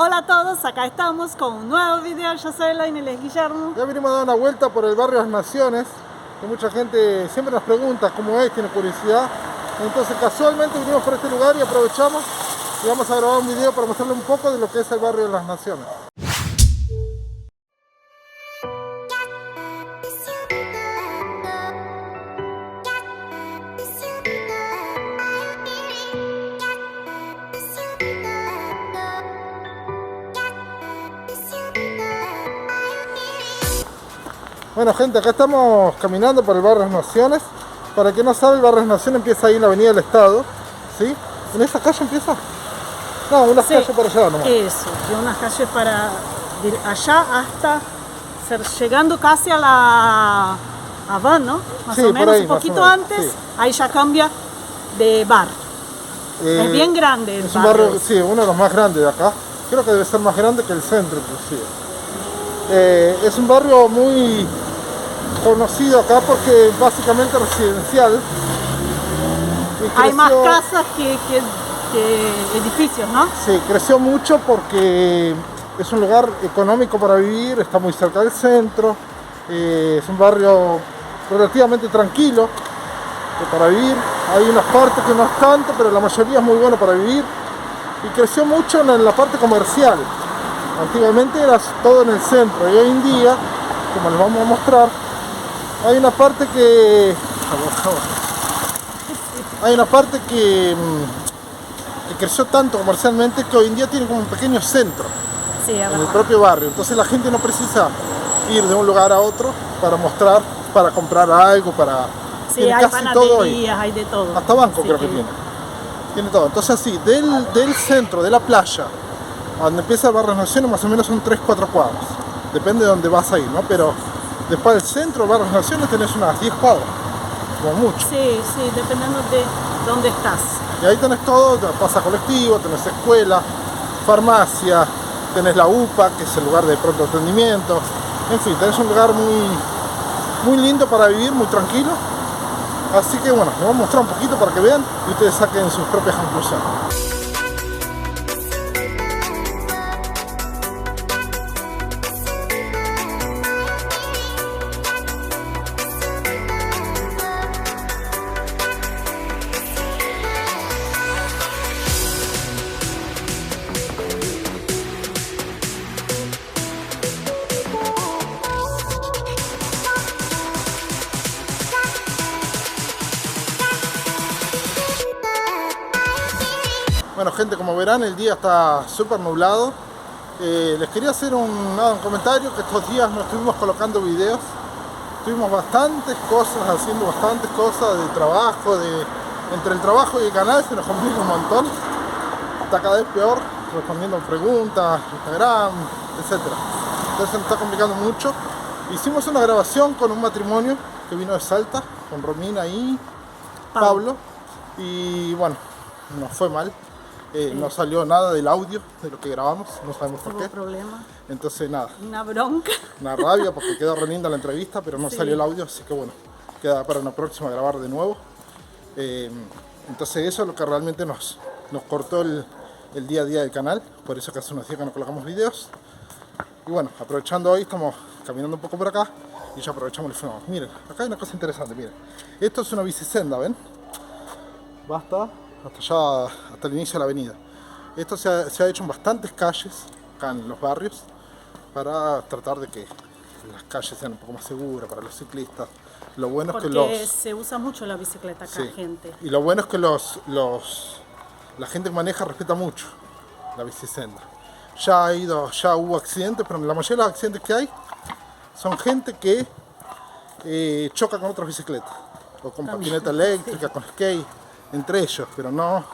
Hola a todos, acá estamos con un nuevo video. Yo soy Elaine y él es Guillermo. Ya venimos a dar una vuelta por el barrio Las Naciones, que mucha gente siempre nos pregunta cómo es, tiene curiosidad. Entonces casualmente vinimos por este lugar y aprovechamos y vamos a grabar un video para mostrarle un poco de lo que es el barrio de Las Naciones. Bueno gente, acá estamos caminando por el barrio Las Naciones. Para el que no sabe, el barrio Las Naciones empieza ahí en la avenida del Estado, ¿sí? ¿En esa calle empieza? No, unas calles para allá nomás. Eso, de unas calles para de allá hasta llegando casi a la Van, ¿no? Más Sí, o por menos, ahí, un más o poquito menos, antes, sí. ahí ya cambia de bar. Es bien grande el es un barrio. barrio, sí, uno de los más grandes de acá. Creo que debe ser más grande que el centro inclusive. Es un barrio muy conocido acá porque es básicamente residencial. Y Hay más creció- casas que edificios, ¿no? Sí, creció mucho porque es un lugar económico para vivir, está muy cerca del centro, es un barrio relativamente tranquilo para vivir. Hay unas partes que no es tanto, pero la mayoría es muy bueno para vivir. Y creció mucho en la parte comercial. Antiguamente era todo en el centro y hoy en día, como les vamos a mostrar, hay una parte que... Hay una parte que creció tanto comercialmente que hoy en día tiene como un pequeño centro Sí, en el propio barrio. Entonces la gente no precisa ir de un lugar a otro para mostrar, para comprar algo, para... Sí, tiene hay casi todo ahí. panaderías, hay de todo. Hasta banco Sí, creo que tiene. Tiene todo. Entonces así, del centro, de la playa, a donde empieza el barrio Las Naciones, más o menos son 3-4 cuadras. Depende de dónde vas a ir, ¿no? Pero después del centro, del barrio Las Naciones, tenés unas 10 cuadras, como mucho. Sí, dependiendo de dónde estás. Y ahí tenés todo, pasa colectivo, tenés escuela, farmacia, tenés la UPA, que es el lugar de pronto atendimiento. En fin, tenés un lugar muy lindo para vivir, muy tranquilo. Así que bueno, les voy a mostrar un poquito para que vean y ustedes saquen sus propias conclusiones. Bueno gente, como verán el día está súper nublado. Les quería hacer un comentario, que estos días no estuvimos colocando videos. Tuvimos bastantes cosas, haciendo bastantes cosas de trabajo, entre el trabajo y el canal se nos complica un montón. Está cada vez peor, respondiendo preguntas, Instagram, etc. Entonces se nos está complicando mucho. Hicimos una grabación con un matrimonio que vino de Salta, con Romina y Pablo. Y bueno, nos fue mal. No salió nada del audio de lo que grabamos, no sabemos por qué. Problema. Entonces nada, Una bronca. una rabia porque quedó re linda la entrevista, pero no salió el audio, así que bueno, queda para una próxima grabar de nuevo. Entonces eso es lo que realmente nos cortó el día a día del canal, por eso que hace unos días que no colocamos videos. Y bueno, aprovechando hoy, estamos caminando un poco por acá y ya aprovechamos el filmamos. Miren, acá hay una cosa interesante, miren. Esto es una bicisenda, ¿ven? Basta. Hasta el inicio de la avenida. Esto se ha hecho en bastantes calles acá en los barrios para tratar de que las calles sean un poco más seguras para los ciclistas. Lo bueno Porque es que se usa mucho la bicicleta acá, sí. gente. Y lo bueno es que la gente que maneja respeta mucho la bicisenda. Ya hubo accidentes, pero la mayoría de los accidentes que hay son gente que choca con otras bicicletas o con patineta eléctrica, con skate, entre ellos, pero no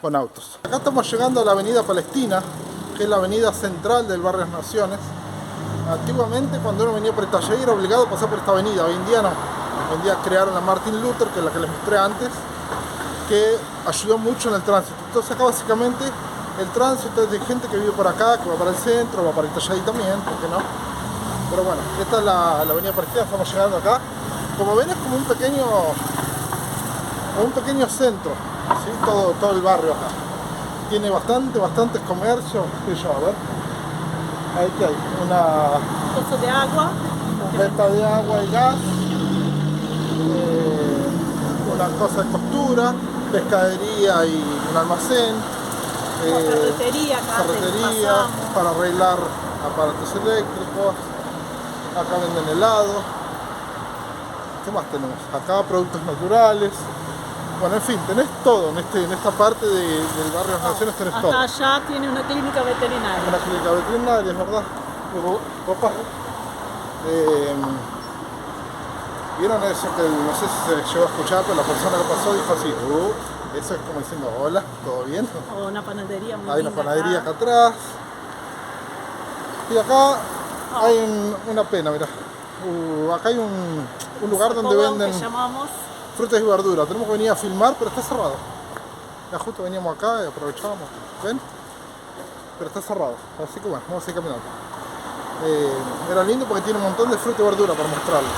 con autos. Acá estamos llegando a la avenida Palestina, que es la avenida central del barrio Las Naciones. Antiguamente, cuando uno venía por esta calle era obligado a pasar por esta avenida, hoy en día no. Hoy en día crearon la Martin Luther, que es la que les mostré antes, que ayudó mucho en el tránsito. Entonces acá básicamente el tránsito es de gente que vive por acá, que va para el centro, va para Itallay también, ¿por qué no? Pero bueno, esta es la avenida Palestina, estamos llegando acá. Como ven es como un pequeño centro, ¿sí? todo el barrio acá. tiene bastantes comercios. ¿Qué sé yo? A ver, ahí que hay Pozo de agua. venta de agua y gas, una cosa de costura, pescadería y un almacén, Ferretería, ferretería para arreglar aparatos eléctricos. Acá venden helado. ¿Qué más tenemos? Acá productos naturales. Bueno, en fin, tenés todo en esta parte del barrio de las Naciones, tenés todo. Acá allá tiene una clínica veterinaria. Una clínica veterinaria, es verdad. Opa. ¿Vieron eso que no sé si se llegó a escuchar, pero la persona que pasó dijo así, eso es como diciendo, hola, ¿todo bien? O una panadería muy Hay una linda panadería acá atrás. Y acá hay una pena, mirá. Acá hay un lugar donde Socavón, venden que llamamos. frutas y verduras. Tenemos que venir a filmar, pero está cerrado. Ya justo veníamos acá y aprovechábamos. ¿Ven? Pero está cerrado. Así que bueno, vamos a ir caminando. Era lindo porque tiene un montón de fruta y verdura para mostrarles.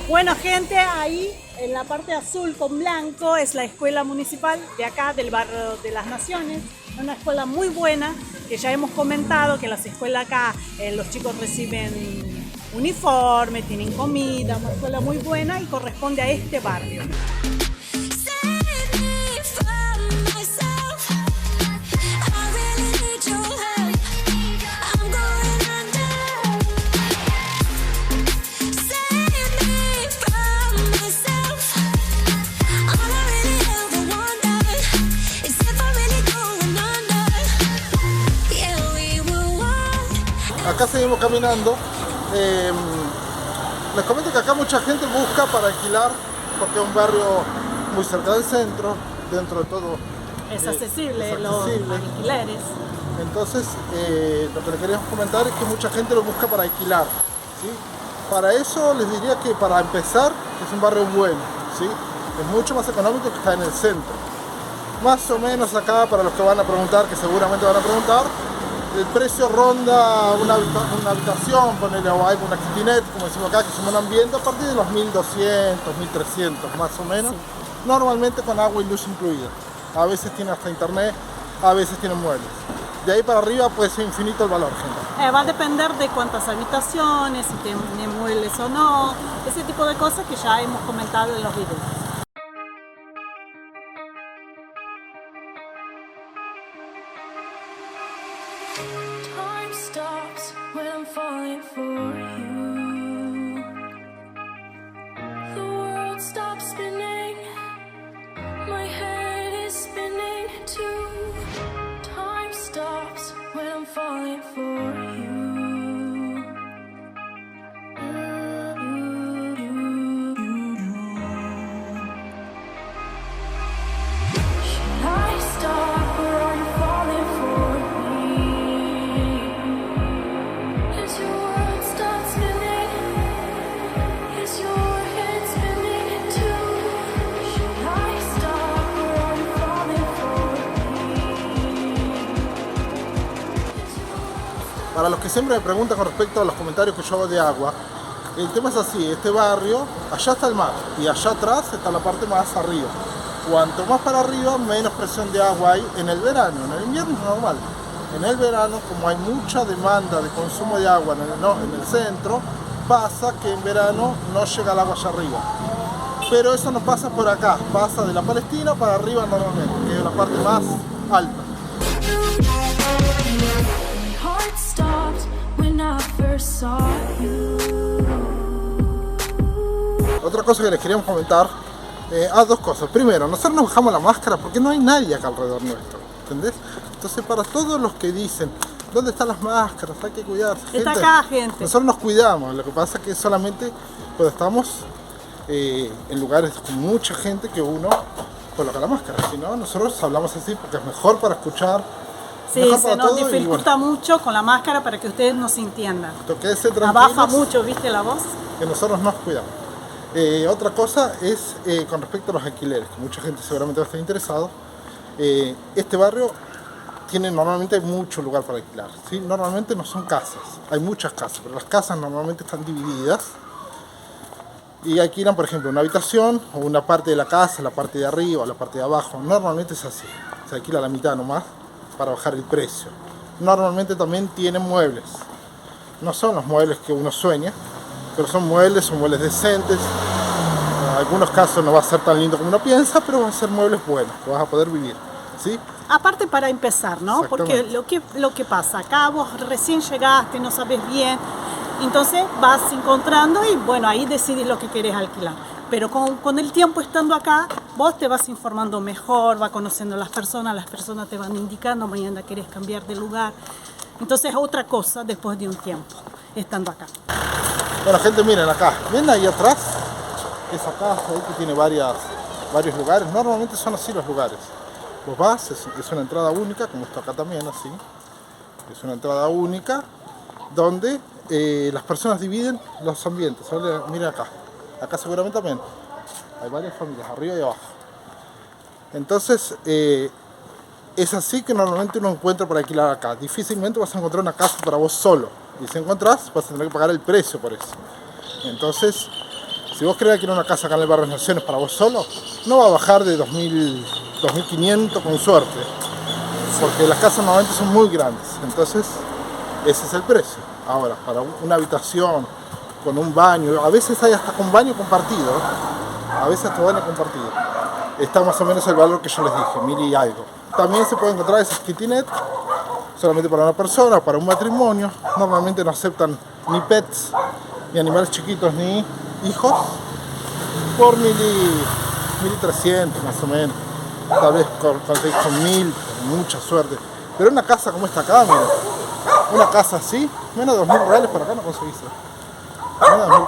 Bueno, gente, ahí en la parte azul con blanco es la escuela municipal de acá, del barrio de las Naciones. Una escuela muy buena, que ya hemos comentado que las escuelas acá, los chicos reciben uniforme, tienen comida, una escuela muy buena y corresponde a este barrio. Acá seguimos caminando. Les comento que acá mucha gente busca para alquilar, porque es un barrio muy cerca del centro, dentro de todo Es accesible, es los accesible. alquileres. Entonces, lo que les queríamos comentar es que mucha gente lo busca para alquilar, ¿sí? Para eso les diría que para empezar es un barrio bueno, ¿sí? Es mucho más económico que está en el centro. Más o menos acá, para los que van a preguntar, que seguramente van a preguntar, el precio ronda una habitación, ponerle o algo, una kitchenette, como decimos acá, que es un ambiente, a partir de los 1200, 1300 más o menos, Sí. Normalmente con agua y luz incluida. A veces tiene hasta internet, a veces tiene muebles. De ahí para arriba puede ser infinito el valor, gente. Va a depender de cuántas habitaciones, si tiene muebles o no, ese tipo de cosas que ya hemos comentado en los videos. Time stops when I'm falling for you. The world stops spinning. My head is spinning too. Time stops when I'm falling for you. Should I stop or are you falling for me? As your world starts spinning, is your head spinning too? Should I stop or are you falling for me? Para los que siempre me preguntan con respecto a los comentarios que yo hago de agua, el tema es así, este barrio, allá está el mar y allá atrás está la parte más arriba. Cuanto más para arriba, menos presión de agua hay en el verano, en el invierno es normal. En el verano, como hay mucha demanda de consumo de agua en el centro, pasa que en verano no llega el agua allá arriba. Pero eso no pasa por acá, pasa de la Palestina para arriba normalmente, que es la parte más alta. My heart stopped when I first saw you. Otra cosa que les queríamos comentar, dos cosas. Primero, nosotros nos bajamos la máscara porque no hay nadie acá alrededor nuestro, ¿entendés? Entonces, para todos los que dicen, ¿dónde están las máscaras? Hay que cuidarse. Está acá, gente. Nosotros nos cuidamos, lo que pasa es que solamente cuando estamos en lugares con mucha gente que uno coloca la máscara. Si no, nosotros hablamos así porque es mejor para escuchar. Sí, mejor se para nos todo, y dificulta bueno, mucho con la máscara para que ustedes nos entiendan. quédense tranquilos, Abaja mucho, ¿viste la voz? que nosotros nos cuidamos. Otra cosa es con respecto a los alquileres, que mucha gente seguramente va a estar interesado. Este barrio tiene normalmente mucho lugar para alquilar, ¿sí? Normalmente no son casas, hay muchas casas, pero las casas normalmente están divididas y alquilan, por ejemplo, una habitación o una parte de la casa, la parte de arriba o la parte de abajo. Normalmente es así, se alquila la mitad nomás para bajar el precio. Normalmente también tienen muebles, no son los muebles que uno sueña, pero son muebles decentes. En algunos casos no va a ser tan lindo como uno piensa, pero van a ser muebles buenos, que vas a poder vivir, ¿sí? Aparte para empezar, ¿no? Porque lo que pasa, acá vos recién llegaste, no sabes bien, entonces vas encontrando y bueno, ahí decidís lo que querés alquilar. Pero con el tiempo estando acá, vos te vas informando mejor, vas conociendo a las personas te van indicando, mañana querés cambiar de lugar. Entonces es otra cosa después de un tiempo, estando acá. Bueno, gente, miren acá, ven ahí atrás, esa casa ahí que tiene varios lugares. Normalmente son así los lugares. Vos vas, es una entrada única, como está acá también, así. Es una entrada única donde las personas dividen los ambientes. Miren acá, acá seguramente también hay varias familias, arriba y abajo. Entonces, es así que normalmente uno encuentra para alquilar acá. Difícilmente vas a encontrar una casa para vos solo. Y si encontrás, vas a tener que pagar el precio por eso. Entonces, si vos querés alquilar una casa acá en el barrio de las Naciones para vos solo, no va a bajar de 2.500 con suerte. Porque las casas normalmente son muy grandes. Entonces, ese es el precio. Ahora, para una habitación con un baño, a veces hay hasta con baño compartido. A veces hasta baño compartido. Está más o menos el valor que yo les dije, 1.000 y algo. También se puede encontrar esas kitchenette solamente para una persona, para un matrimonio. Normalmente no aceptan ni pets, ni animales chiquitos, ni hijos, por 1.300 más o menos. Tal vez con 1.000, con mucha suerte. Pero una casa como esta acá, miren, una casa así, menos de 2.000 reales para acá no conseguís.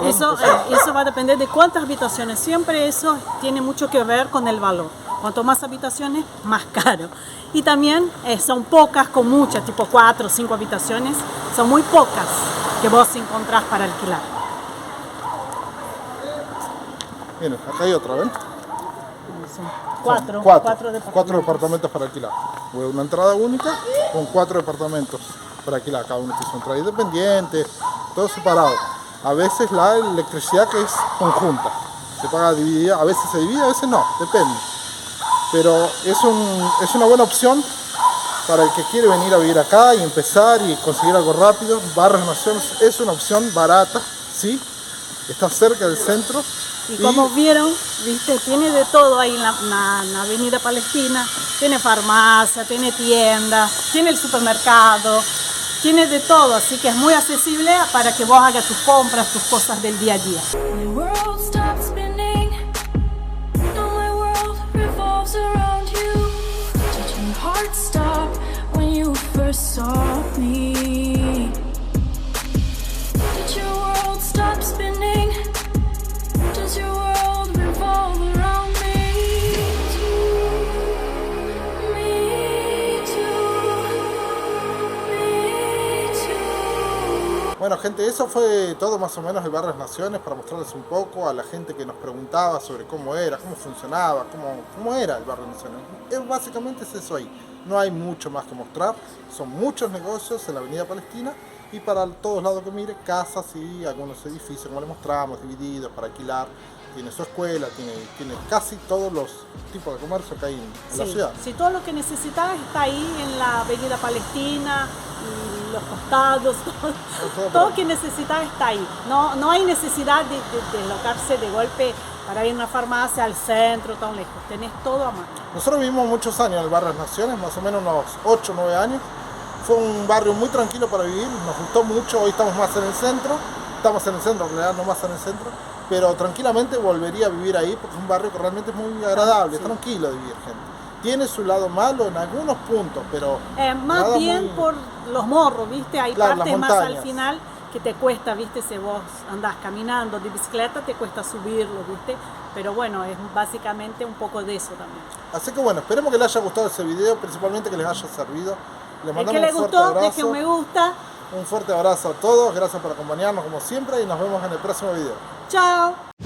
Eso va a depender de cuántas habitaciones. Siempre eso tiene mucho que ver con el valor. Cuanto más habitaciones, más caro. Y también son pocas con muchas, tipo 4 o 5 habitaciones. Son muy pocas que vos encontrás para alquilar. Miren, acá hay otra, ¿ven? Son cuatro departamentos para alquilar. Una entrada única con 4 departamentos para alquilar. Cada uno tiene su entrada independiente, todo separado. A veces la electricidad que es conjunta, se paga dividida, a veces se divide, a veces no, depende. Pero es una buena opción para el que quiere venir a vivir acá y empezar y conseguir algo rápido. Barrios Naciones es una opción barata, ¿sí? Está cerca del centro. Y como vieron, viste, tiene de todo ahí en la Avenida Palestina. Tiene farmacia, tiene tienda, tiene el supermercado, tiene de todo, así que es muy accesible para que vos hagas tus compras, tus cosas del día a día. My world stops spinning. No, my world revolves around you. Did your heart stop when you first saw me? Did your world stop spinning? Does your world revolve around me? Me too. Me too. Bueno, gente, eso fue todo más o menos el Barrio Las Naciones para mostrarles un poco a la gente que nos preguntaba sobre cómo era, cómo funcionaba, cómo era el Barrio Las Naciones. Básicamente es eso ahí. No hay mucho más que mostrar. Son muchos negocios en la Avenida Palestina y para todos lados que mire, casas y algunos edificios, como les mostramos, divididos para alquilar. Tiene su escuela, tiene casi todos los tipos de comercio que hay en la ciudad. Sí, todo lo que necesitas está ahí en la Avenida Palestina, y los costados, todo lo que necesitas está ahí. No hay necesidad de deslocarse de golpe para ir a una farmacia al centro, tan lejos. Tenés todo a mano. Nosotros vivimos muchos años en el Barrio Las Naciones, más o menos unos 8 o 9 años. Fue un barrio muy tranquilo para vivir, nos gustó mucho. Hoy estamos más en el centro, en realidad no más en el centro, pero tranquilamente volvería a vivir ahí porque es un barrio que realmente es muy agradable, sí. Tranquilo de vivir, gente. Tiene su lado malo en algunos puntos, pero más bien por los morros, ¿viste? Hay partes más al final que te cuesta, ¿viste? Si vos andás caminando de bicicleta, te cuesta subirlo, ¿viste? Pero bueno, es básicamente un poco de eso también. Así que bueno, esperemos que les haya gustado ese video, principalmente que les haya servido. Les El mandamos que le un fuerte gustó, abrazo. deje un me gusta. Un fuerte abrazo a todos, gracias por acompañarnos como siempre y nos vemos en el próximo video. ¡Chao!